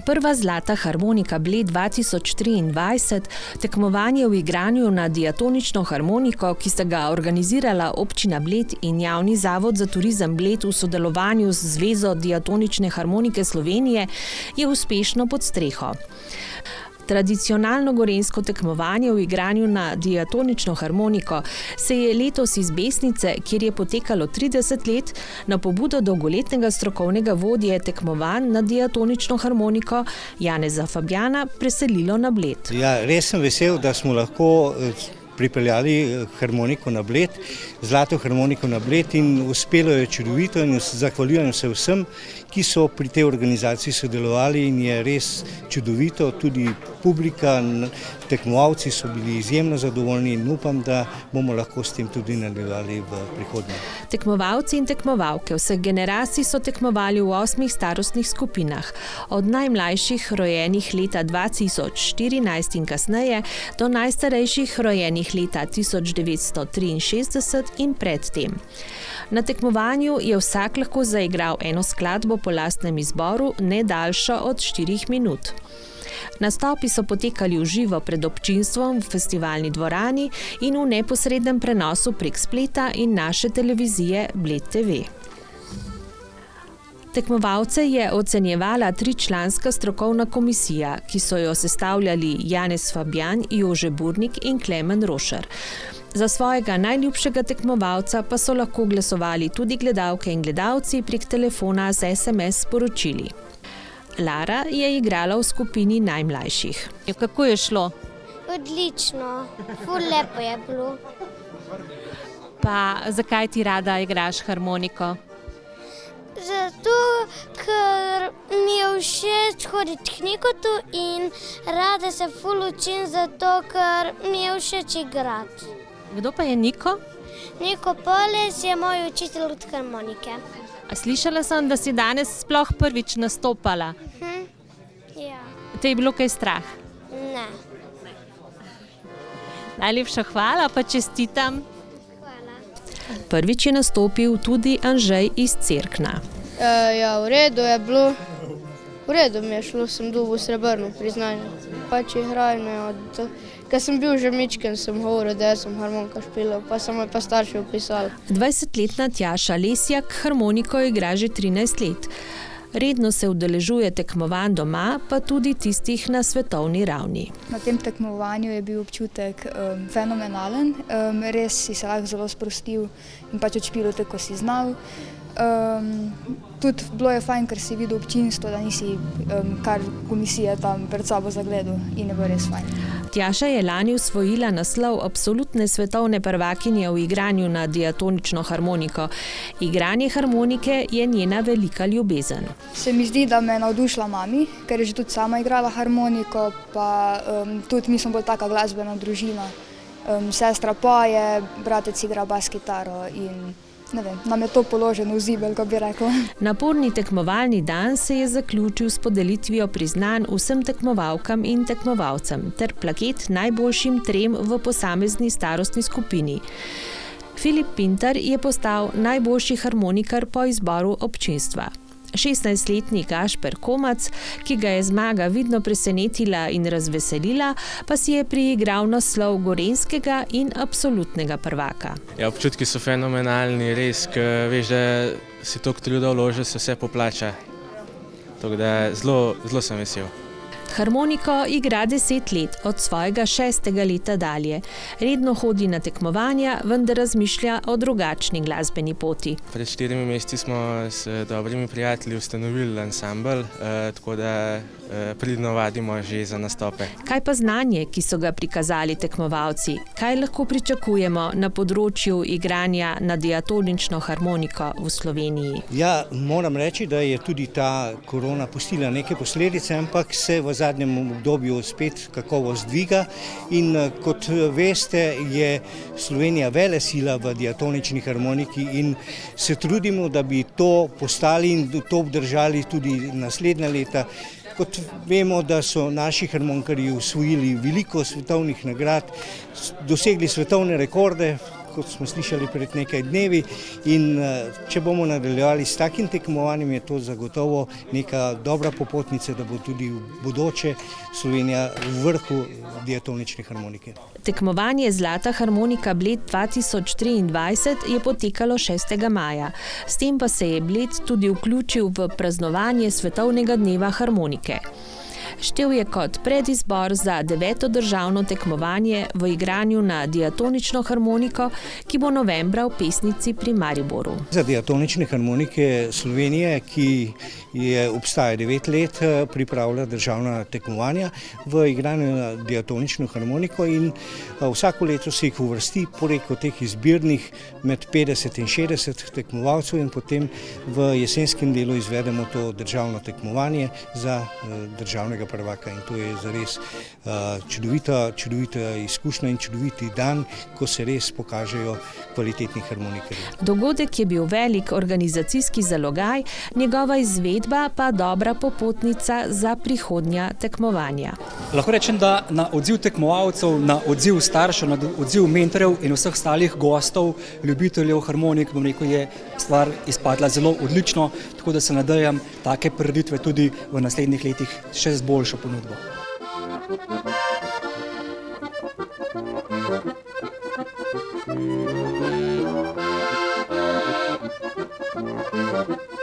Prva zlata harmonika Bled 2023, tekmovanje v igranju na diatonično harmoniko, ki sta ga organizirala občina Bled in Javni zavod za turizem Bled v sodelovanju z Zvezo diatonične harmonike Slovenije, je uspešno pod streho. Tradicionalno gorenjsko tekmovanje v igranju na diatonično harmoniko se je letos iz Besnice, kjer je potekalo 30 let, na pobudo dolgoletnega strokovnega vodje tekmovanj na diatonično harmoniko Janeza Fabjana preselilo na Bled. Ja, res sem vesel, da smo lahko pripeljali harmoniko na Bled, zlato harmoniko na Bled, in uspelo je čudovito in zahvaljujem se vsem, ki so pri tej organizaciji sodelovali, in je res čudovito. Tudi publika, tekmovalci so bili izjemno zadovoljni in upam, da bomo lahko s tem tudi nadaljevali v prihodnje. Tekmovalci in tekmovalke vseh generacij so tekmovali v 8 starostnih skupinah, od najmlajših rojenih leta 2014 in kasneje do najstarejših rojenih leta 1963 in predtem. Na tekmovanju je vsak lahko zaigral eno skladbo po lastnem izboru, ne daljšo od 4 minut. Nastopi so potekali v živo pred občinstvom v festivalni dvorani in v neposrednem prenosu prek spleta in naše televizije Bled TV. Tekmovalce je ocenjevala 3-članska strokovna komisija, ki so jo sestavljali Janez Fabjan, Jože Burnik in Klemen Rošer. Za svojega najljubšega tekmovalca pa so lahko glasovali tudi gledalke in gledalci prek telefona z SMS sporočili. Lara je igrala v skupini najmlajših. Kako je šlo? Odlično, ful lepo je bilo. Pa zakaj ti rada igraš harmoniko? Zato, ker mi je všeč hoditi k Nikotu in rada se ful učim, zato, ker mi je všeč igrati. Kdo pa je Niko? Niko Poles je moj učitelj od harmonike. A slišala sem, da si danes sploh prvič nastopala. Ja. Te je bilo kaj strah? Ne. Najlepša hvala, pa čestitam. Hvala. Prvič je nastopil tudi Anžej iz Cerkna. Ja, v redu je bilo. V redu mi je šlo, sem dobil srebrno priznanje. Pač igrajo, ker sem bil že mičken, sem govoril, da sem harmonika špilal, pa so me pa starši upisali. 20-letna Tjaša Lesjak harmoniko igra že 13 let. Redno se udeležuje tekmovanj doma, pa tudi tistih na svetovni ravni. Na tem tekmovanju je bil občutek fenomenalen, res si se lahko zelo sprostil in pač odšpilal tako, ko si znal. Tudi bilo je fajn, ker si videl občinstvo, da nisi kar komisije tam pred sabo zagledal, in je bilo res fajn. Tjaša je lani osvojila naslov absolutne svetovne prvakinje v igranju na diatonično harmoniko. Igranje harmonike je njena velika ljubezen. Se mi zdi, da me je navdušila mami, ker je že tudi sama igrala harmoniko, pa tudi mi smo bolj taka glasbena družina. Sestra poje, bratec igra bas kitaro in ne vem, nam je to položeno v zibelj, ko bi rekel. Naporni tekmovalni dan se je zaključil s podelitvijo priznanj vsem tekmovalkam in tekmovalcem ter plaket najboljšim 3 v posamezni starostni skupini. Filip Pintar je postal najboljši harmonikar po izboru občinstva. 16-letni Gašper Komac, ki ga je zmaga vidno presenetila in razveselila, pa si je priigral naslov gorenjskega in absolutnega prvaka. Ja, občutki so fenomenalni, res, ker veš, da si toliko truda vložil, se vse poplača. Tako da zelo sem vesel. Harmoniko igra 10 let, od svojega 6. leta dalje. Redno hodi na tekmovanja, vendar razmišlja o drugačni glasbeni poti. Pred 4 meseci smo s dobrimi prijatelji ustanovili ansambel, tako da pridno vadimo že za nastope. Kaj pa znanje, ki so ga prikazali tekmovalci? Kaj lahko pričakujemo na področju igranja na diatonično harmoniko v Sloveniji? Ja, moram reči, da je tudi ta korona pustila neke posledice, ampak se v zadnjem obdobju spet kakovost dviga in kot veste, je Slovenija velesila v diatonični harmoniki in se trudimo, da bi to postali in to obdržali tudi naslednja leta. Kot vemo, da so naši harmonikarji osvojili veliko svetovnih nagrad, dosegli svetovne rekorde, kot smo slišali pred nekaj dnevi, in če bomo nadaljevali s takim tekmovanjem, je to zagotovo neka dobra popotnica, da bo tudi v bodoče Slovenija v vrhu diatonične harmonike. Tekmovanje Zlata harmonika Bled 2023 je potekalo 6. maja. S tem pa se je Bled tudi vključil v praznovanje Svetovnega dneva harmonike. Štel je kot predizbor za 9. državno tekmovanje v igranju na diatonično harmoniko, ki bo novembra v Pesnici pri Mariboru. Za diatonične harmonike Slovenije, ki obstaja 9 let, pripravlja državna tekmovanja v igranju na diatonično harmoniko in vsako leto se jih uvrsti preko teh izbirnih med 50 in 60 tekmovalcev in potem v jesenskem delu izvedemo to državno tekmovanje za državnega prvaka in to je zares čudovita izkušnja in čudoviti dan, ko se res pokažejo kvalitetni harmonikarji. Dogodek je bil velik organizacijski zalogaj, njegova izvedba pa dobra popotnica za prihodnja tekmovanja. Lahko rečem, da na odziv tekmovalcev, na odziv staršev, na odziv mentorjev in vseh ostalih gostov, ljubiteljev harmonik, bom rekel, je stvar izpadla zelo odlično, tako da se nadejam take prireditve tudi v naslednjih letih še z boljšo ponudbo. Thank you.